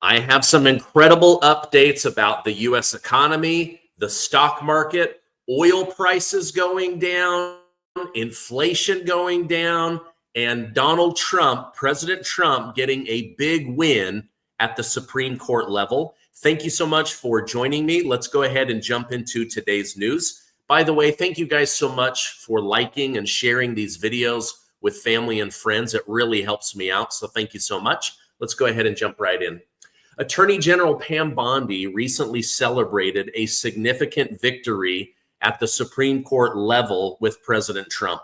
I have some incredible updates about the US economy, the stock market, oil prices going down, inflation going down, and Donald Trump, President Trump, getting a big win at the Supreme Court level. Thank you so much for joining me. Let's go ahead and jump into today's news. By the way, thank you guys so much for liking and sharing these videos with family and friends. It really helps me out, so thank you so much. Let's go ahead and jump right in. Attorney General Pam Bondi recently celebrated a significant victory at the Supreme Court level with President Trump.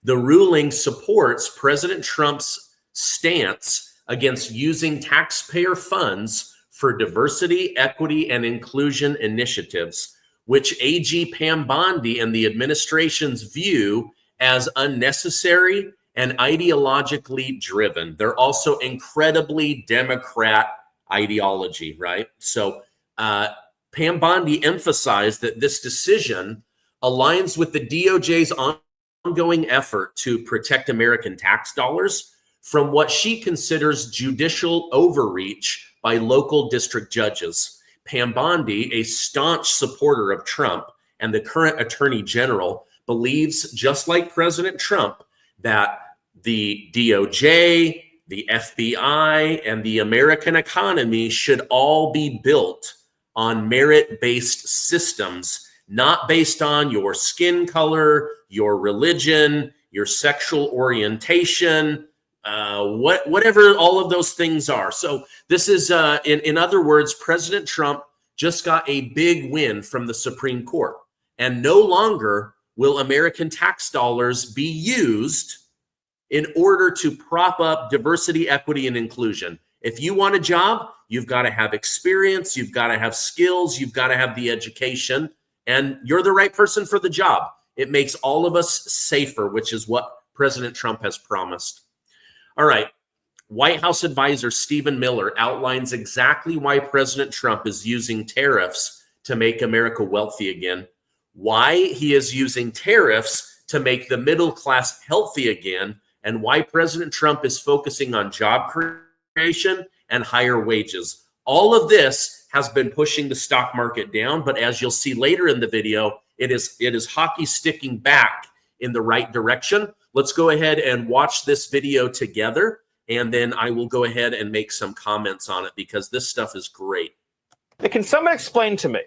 The ruling supports President Trump's stance against using taxpayer funds for diversity, equity, and inclusion initiatives, which AG Pam Bondi and the administration's view as unnecessary and ideologically driven. They're also incredibly Democrat ideology, right? So Pam Bondi emphasized that this decision aligns with the DOJ's ongoing effort to protect American tax dollars from what she considers judicial overreach by local district judges. Pam Bondi, a staunch supporter of Trump and the current attorney general, believes, just like President Trump, that the DOJ, the FBI, and the American economy should all be built on merit-based systems, not based on your skin color, your religion, your sexual orientation, whatever all of those things are. So this is, in other words, President Trump just got a big win from the Supreme Court, and no longer will American tax dollars be used in order to prop up diversity, equity, and inclusion. If you want a job, you've got to have experience, you've got to have skills, you've got to have the education, and you're the right person for the job. It makes all of us safer, which is what President Trump has promised. All right, White House advisor Stephen Miller outlines exactly why President Trump is using tariffs to make America wealthy again, why he is using tariffs to make the middle class healthy again, and why President Trump is focusing on job creation and higher wages. All of this has been pushing the stock market down, but as you'll see later in the video, it is hockey sticking back in the right direction. Let's go ahead and watch this video together, and then I will go ahead and make some comments on it because this stuff is great. Can someone explain to me?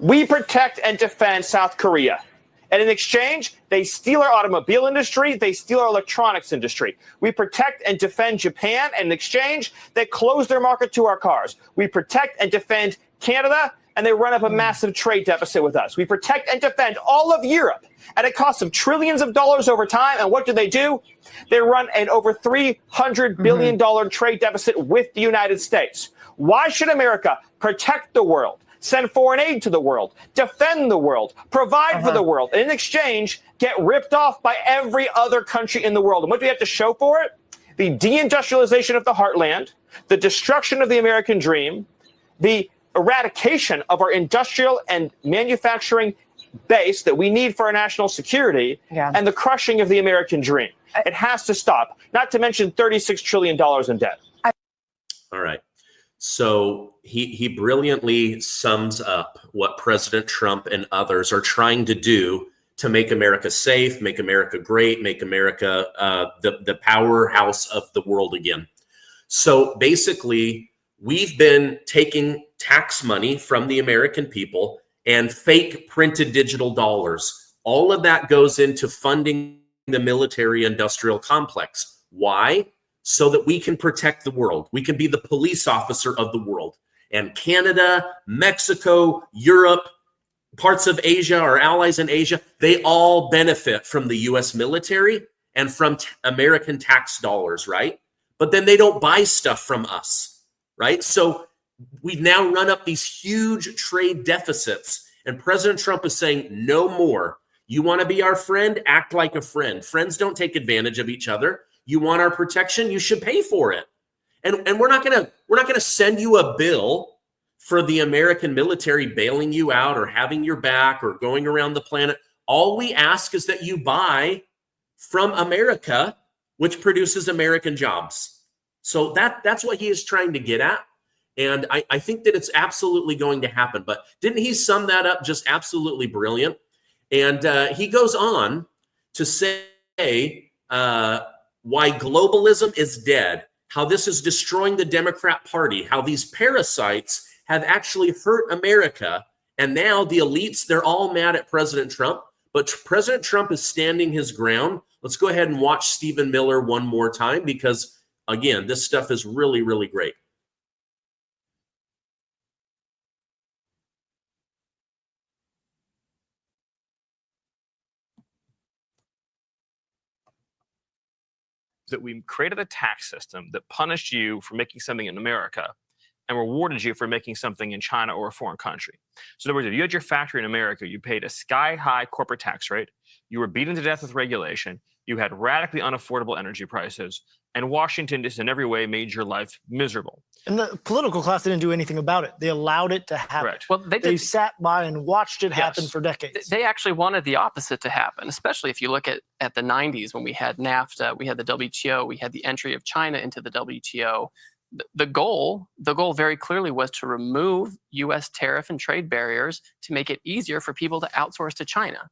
We protect and defend South Korea. And in exchange, they steal our automobile industry, they steal our electronics industry. We protect and defend Japan, and in exchange, they close their market to our cars. We protect and defend Canada, and they run up a massive trade deficit with us. We protect and defend all of Europe at a cost of trillions of dollars over time, and what do? They run an over $300 billion trade deficit with the United States. Why should America protect the world, send foreign aid to the world, defend the world, provide for the world, and in exchange, get ripped off by every other country in the world? And what do we have to show for it? The deindustrialization of the heartland, the destruction of the American dream, the eradication of our industrial and manufacturing base that we need for our national security, and the crushing of the American dream. It has to stop, not to mention $36 trillion in debt. All right. So he brilliantly sums up what President Trump and others are trying to do to make America safe, make America great, make America the powerhouse of the world again. So basically, we've been taking tax money from the American people and fake printed digital dollars. All of that goes into funding the military industrial complex. Why? So that we can protect the world. We can be the police officer of the world. And Canada, Mexico, Europe, parts of Asia, our allies in Asia, they all benefit from the US military and from American tax dollars, right? But then they don't buy stuff from us, right? So we've now run up these huge trade deficits, and President Trump is saying no more. You want to be our friend? Act like a friend. Friends don't take advantage of each other. You want our protection? You should pay for it. And we're not gonna send you a bill for the American military bailing you out or having your back or going around the planet. All we ask is that you buy from America, which produces American jobs. So that's what he is trying to get at. And I think that it's absolutely going to happen. But didn't he sum that up just absolutely brilliant? And he goes on to say why globalism is dead, how this is destroying the Democrat Party, how these parasites have actually hurt America. And now the elites, they're all mad at President Trump. But President Trump is standing his ground. Let's go ahead and watch Stephen Miller one more time because, again, this stuff is really, really great. That we created a tax system that punished you for making something in America and rewarded you for making something in China or a foreign country. So in other words, if you had your factory in America, you paid a sky-high corporate tax rate, you were beaten to death with regulation, you had radically unaffordable energy prices, and Washington just in every way made your life miserable. And the political class didn't do anything about it. They allowed it to happen. Correct. Well, they sat by and watched it happen for decades. They actually wanted the opposite to happen, especially if you look at the 90s when we had NAFTA, we had the WTO, we had the entry of China into the WTO. The goal very clearly was to remove U.S. tariff and trade barriers to make it easier for people to outsource to China.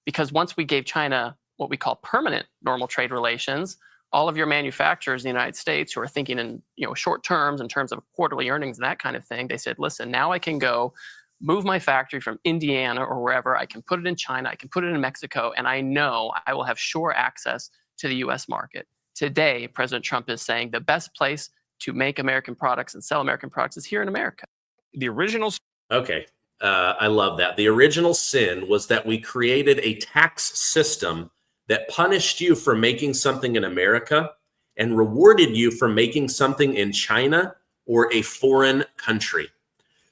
Because once we gave China what we call permanent normal trade relations, all of your manufacturers in the United States who are thinking in short terms in terms of quarterly earnings and that kind of thing, they said, listen, now I can go move my factory from Indiana or wherever, I can put it in China, I can put it in Mexico, and I know I will have sure access to the U.S. market. Today, President Trump is saying the best place to make American products and sell American products is here in America. The original... Okay, I love that. The original sin was that we created a tax system that punished you for making something in America and rewarded you for making something in China or a foreign country.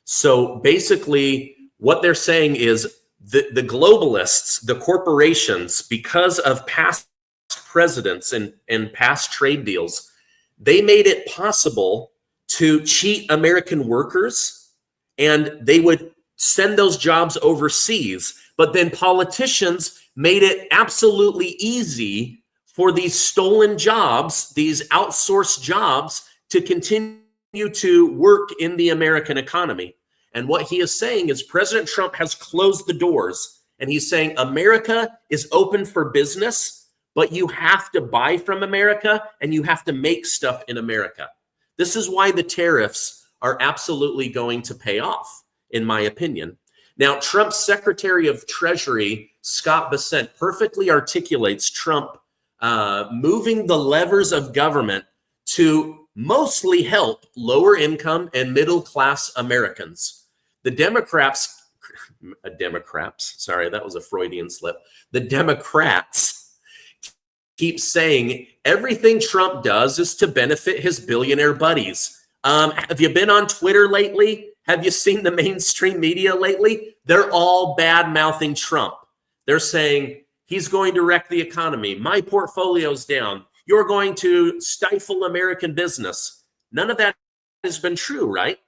So basically, what they're saying is the globalists, the corporations, because of past presidents and past trade deals, they made it possible to cheat American workers, and they would send those jobs overseas. But then politicians made it absolutely easy for these stolen jobs, these outsourced jobs, to continue to work in the American economy. And what he is saying is President Trump has closed the doors, and he's saying America is open for business, but you have to buy from America and you have to make stuff in America. This is why the tariffs are absolutely going to pay off, in my opinion. Now, Trump's Secretary of Treasury, Scott Bessent, perfectly articulates Trump moving the levers of government to mostly help lower income and middle class Americans. The Democrats, sorry, that was a Freudian slip. The Democrats keep saying everything Trump does is to benefit his billionaire buddies. Have you been on Twitter lately? Have you seen the mainstream media lately? They're all bad-mouthing Trump. They're saying he's going to wreck the economy. My portfolio's down. You're going to stifle American business. None of that has been true, right?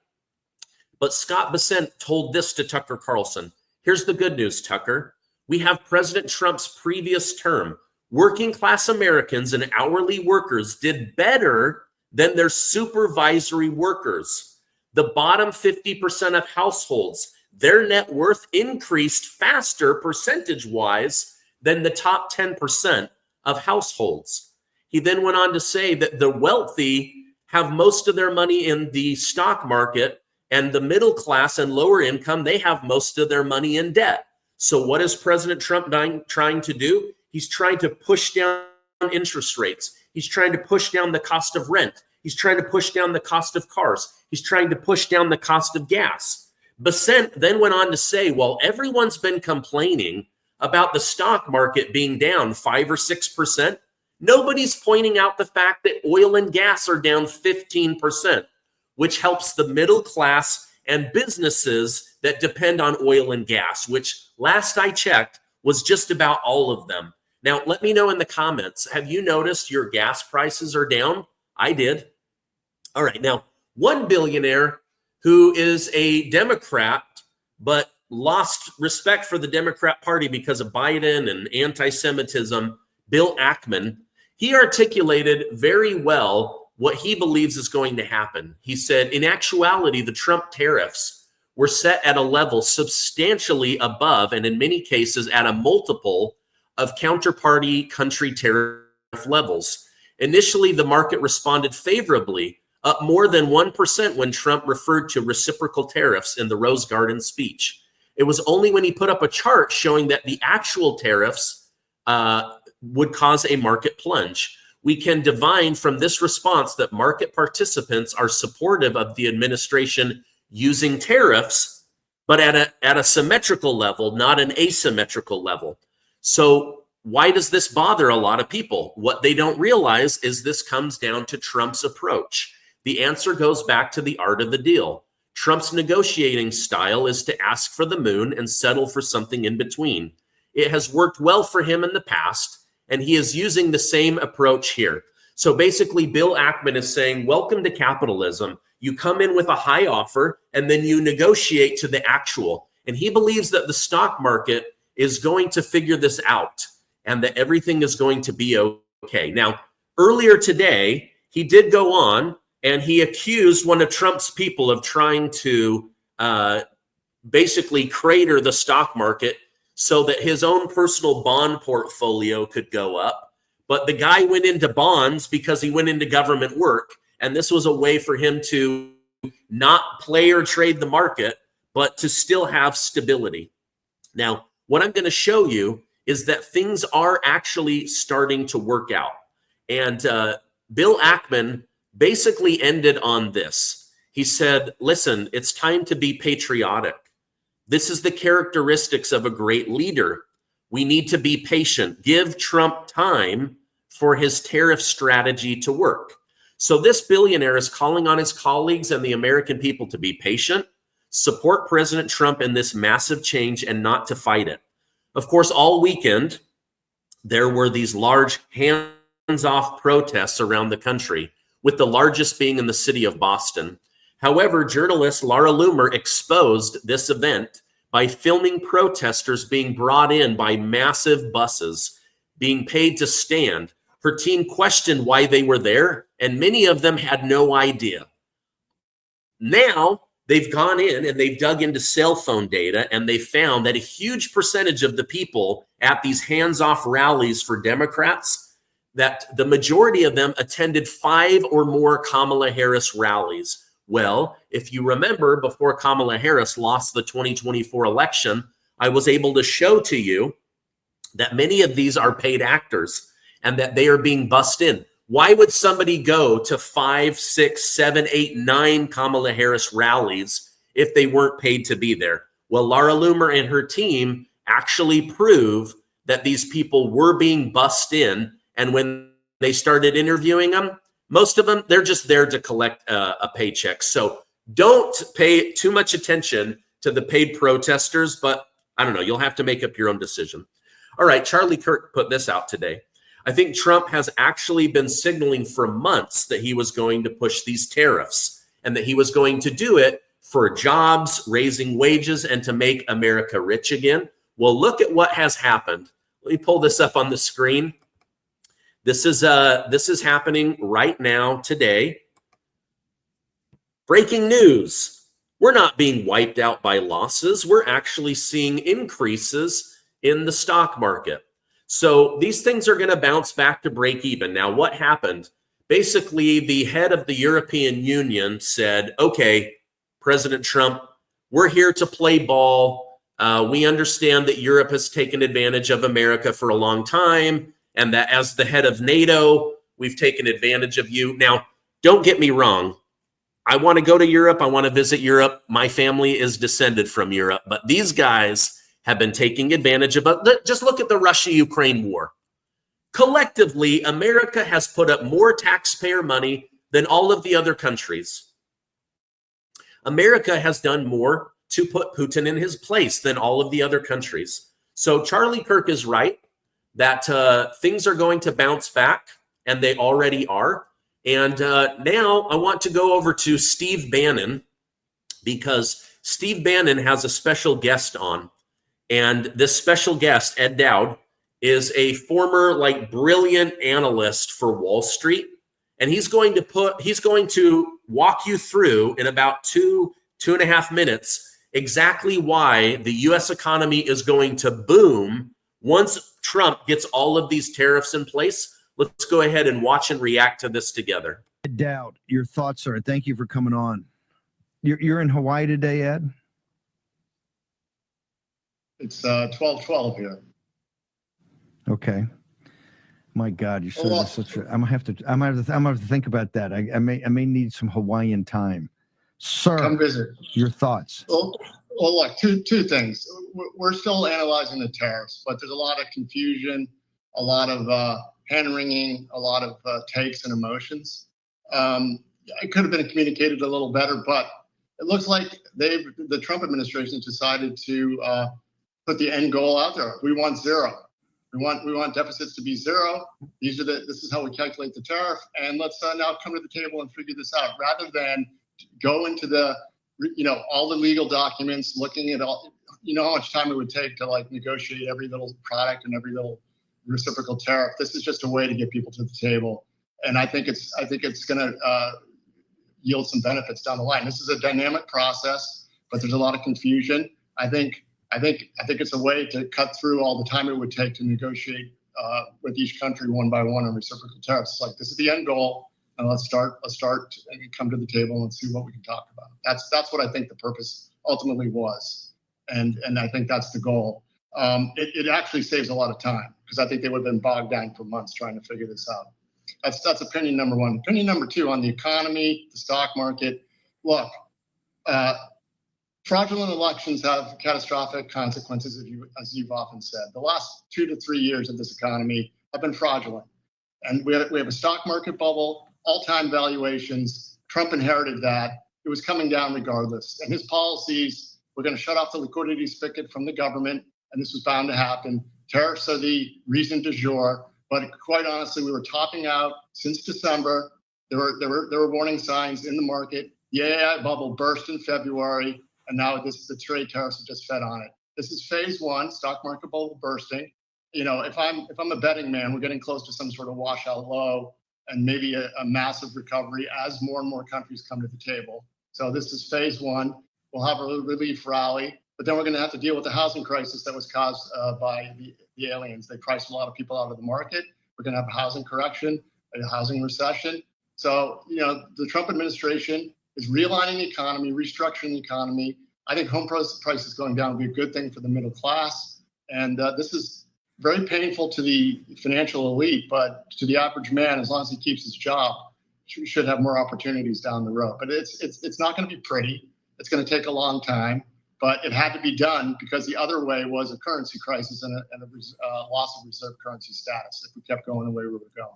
But Scott Bessent told this to Tucker Carlson. Here's the good news, Tucker. We have President Trump's previous term. Working class Americans and hourly workers did better than their supervisory workers. The bottom 50% of households, their net worth increased faster percentage-wise than the top 10% of households. He then went on to say that the wealthy have most of their money in the stock market, and the middle class and lower income, they have most of their money in debt. So what is President Trump trying to do? He's trying to push down interest rates. He's trying to push down the cost of rent. He's trying to push down the cost of cars. He's trying to push down the cost of gas. Bessent then went on to say, well, everyone's been complaining about the stock market being down 5 or 6%. Nobody's pointing out the fact that oil and gas are down 15%, which helps the middle class and businesses that depend on oil and gas, which last I checked was just about all of them. Now, let me know in the comments, have you noticed your gas prices are down? I did. All right. Now, one billionaire who is a Democrat, but lost respect for the Democrat Party because of Biden and anti-Semitism, Bill Ackman, he articulated very well what he believes is going to happen. He said, in actuality, the Trump tariffs were set at a level substantially above, and in many cases at a multiple of counterparty country tariff levels. Initially, the market responded favorably, up more than 1% when Trump referred to reciprocal tariffs in the Rose Garden speech. It was only when he put up a chart showing that the actual tariffs would cause a market plunge. We can divine from this response that market participants are supportive of the administration using tariffs, but at a symmetrical level, not an asymmetrical level. So why does this bother a lot of people? What they don't realize is this comes down to Trump's approach. The answer goes back to the art of the deal. Trump's negotiating style is to ask for the moon and settle for something in between. It has worked well for him in the past, and he is using the same approach here. So basically, Bill Ackman is saying, welcome to capitalism. You come in with a high offer, and then you negotiate to the actual. And he believes that the stock market is going to figure this out and that everything is going to be okay. Now, earlier today, he did go on and he accused one of Trump's people of trying to basically crater the stock market so that his own personal bond portfolio could go up. But the guy went into bonds because he went into government work. And this was a way for him to not play or trade the market, but to still have stability. Now, what I'm going to show you is that things are actually starting to work out. And Bill Ackman basically ended on this. He said, listen, it's time to be patriotic. This is the characteristics of a great leader. We need to be patient. Give Trump time for his tariff strategy to work. So this billionaire is calling on his colleagues and the American people to be patient, support President Trump in this massive change, and not to fight it. Of course, all weekend, there were these large hands-off protests around the country, with the largest being in the city of Boston. However, journalist Laura Loomer exposed this event by filming protesters being brought in by massive buses, being paid to stand. Her team questioned why they were there, and many of them had no idea. Now, they've gone in and they've dug into cell phone data, and they found that a huge percentage of the people at these hands-off rallies for Democrats, that the majority of them attended 5 or more Kamala Harris rallies. Well, if you remember, before Kamala Harris lost the 2024 election, I was able to show to you that many of these are paid actors and that they are being bussed in. Why would somebody go to 5, 6, 7, 8, 9 Kamala Harris rallies if they weren't paid to be there? Well, Laura Loomer and her team actually prove that these people were being bussed in, and when they started interviewing them, most of them, they're just there to collect a paycheck. So don't pay too much attention to the paid protesters, but I don't know, you'll have to make up your own decision. All right, Charlie Kirk put this out today. I think Trump has actually been signaling for months that he was going to push these tariffs and that he was going to do it for jobs, raising wages, and to make America rich again. Well, look at what has happened. Let me pull this up on the screen. This is happening right now today. Breaking news. We're not being wiped out by losses. We're actually seeing increases in the stock market. So these things are going to bounce back to break even. Now, what happened? Basically, the head of the European Union said, okay, President Trump, we're here to play ball. We understand that Europe has taken advantage of America for a long time, and that as the head of NATO, we've taken advantage of you. Now, don't get me wrong. I want to go to Europe. I want to visit Europe. My family is descended from Europe, but these guys have been taking advantage of it. Just look at the Russia-Ukraine war. Collectively, America has put up more taxpayer money than all of the other countries. America has done more to put Putin in his place than all of the other countries. So Charlie Kirk is right that things are going to bounce back, and they already are. And now I want to go over to Steve Bannon, because Steve Bannon has a special guest on. And this special guest, Ed Dowd, is a former brilliant analyst for Wall Street. and he's going to walk you through in about 2.5 minutes exactly why the US economy is going to boom once Trump gets all of these tariffs in place. Let's go ahead and watch and react to this together. Doubt your thoughts, sir. Thank you for coming on. You're in Hawaii today, Ed? It's 12:12 here. Okay. My God, you're such a. I'm gonna have to think about that. I may need some Hawaiian time, sir. Come visit. Your thoughts. Well, look, two things. We're still analyzing the tariffs, but there's a lot of confusion, a lot of hand-wringing, a lot of takes and emotions. It could have been communicated a little better, but it looks like the Trump administration decided to put the end goal out there. We want zero. We want deficits to be zero. This is how we calculate the tariff, and let's now come to the table and figure this out, rather than go into all the legal documents, looking at all. You know how much time it would take to like negotiate every little product and every little reciprocal tariff. This is just a way to get people to the table, and I think it's going to yield some benefits down the line. This is a dynamic process, but there's a lot of confusion. I think it's a way to cut through all the time it would take to negotiate with each country one by one on reciprocal tariffs. It's like, this is the end goal, and let's start and come to the table and see what we can talk about. That's what I think the purpose ultimately was, and I think that's the goal. It actually saves a lot of time, because I think they would have been bogged down for months trying to figure this out. That's opinion number one. Opinion number two, on the economy, the stock market. Look, fraudulent elections have catastrophic consequences, as you've often said. The last 2 to 3 years of this economy have been fraudulent. And we have a stock market bubble, all-time valuations. Trump inherited that. It was coming down regardless. And his policies were going to shut off the liquidity spigot from the government, and this was bound to happen. Tariffs are the reason du jour. But quite honestly, we were topping out since December. There were warning signs in the market. The AI bubble burst in February. And now the trade tariffs have just fed on it. This is phase one, stock market bubble bursting. If I'm a betting man, we're getting close to some sort of washout low, and maybe a massive recovery as more and more countries come to the table. So this is phase one. We'll have a relief rally, but then we're going to have to deal with the housing crisis that was caused by the aliens. They priced a lot of people out of the market. We're going to have a housing correction, a housing recession. So, the Trump administration is realigning the economy, restructuring the economy. I think home prices going down would be a good thing for the middle class. And this is very painful to the financial elite, but to the average man, as long as he keeps his job, should have more opportunities down the road. But it's not going to be pretty. It's going to take a long time, but it had to be done, because the other way was a currency crisis and a loss of reserve currency status if we kept going the way we were going.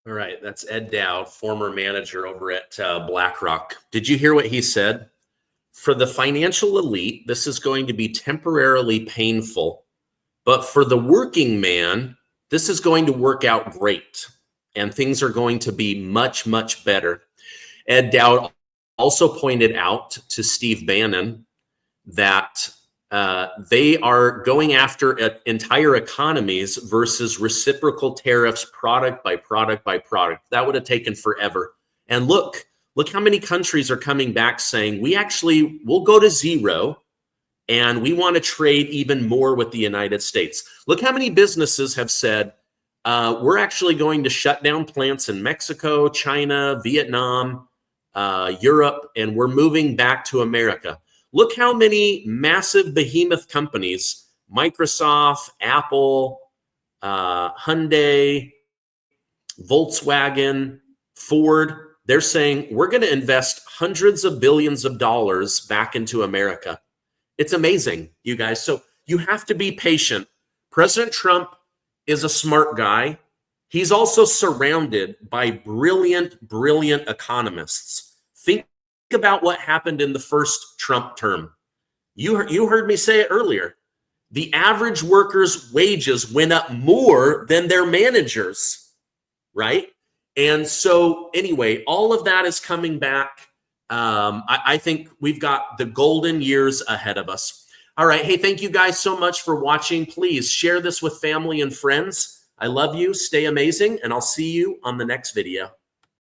All right, that's Ed Dowd, former manager over at BlackRock. Did you hear what he said? For the financial elite, this is going to be temporarily painful, but for the working man, this is going to work out great, and things are going to be much, much better. Ed Dowd also pointed out to Steve Bannon that they are going after entire economies versus reciprocal tariffs, product by product by product. That would have taken forever. And look how many countries are coming back saying, we'll go to zero, and we want to trade even more with the United States. Look how many businesses have said, we're actually going to shut down plants in Mexico, China, Vietnam, Europe, and we're moving back to America. Look how many massive behemoth companies, Microsoft, Apple, Hyundai, Volkswagen, Ford, they're saying, we're going to invest hundreds of billions of dollars back into America. It's amazing, you guys. So you have to be patient. President Trump is a smart guy. He's also surrounded by brilliant, brilliant economists. Think about what happened in the first Trump term. You heard me say it earlier. The average worker's wages went up more than their managers, right? And so anyway, all of that is coming back. I think we've got the golden years ahead of us. All right. Hey, thank you guys so much for watching. Please share this with family and friends. I love you. Stay amazing, and I'll see you on the next video.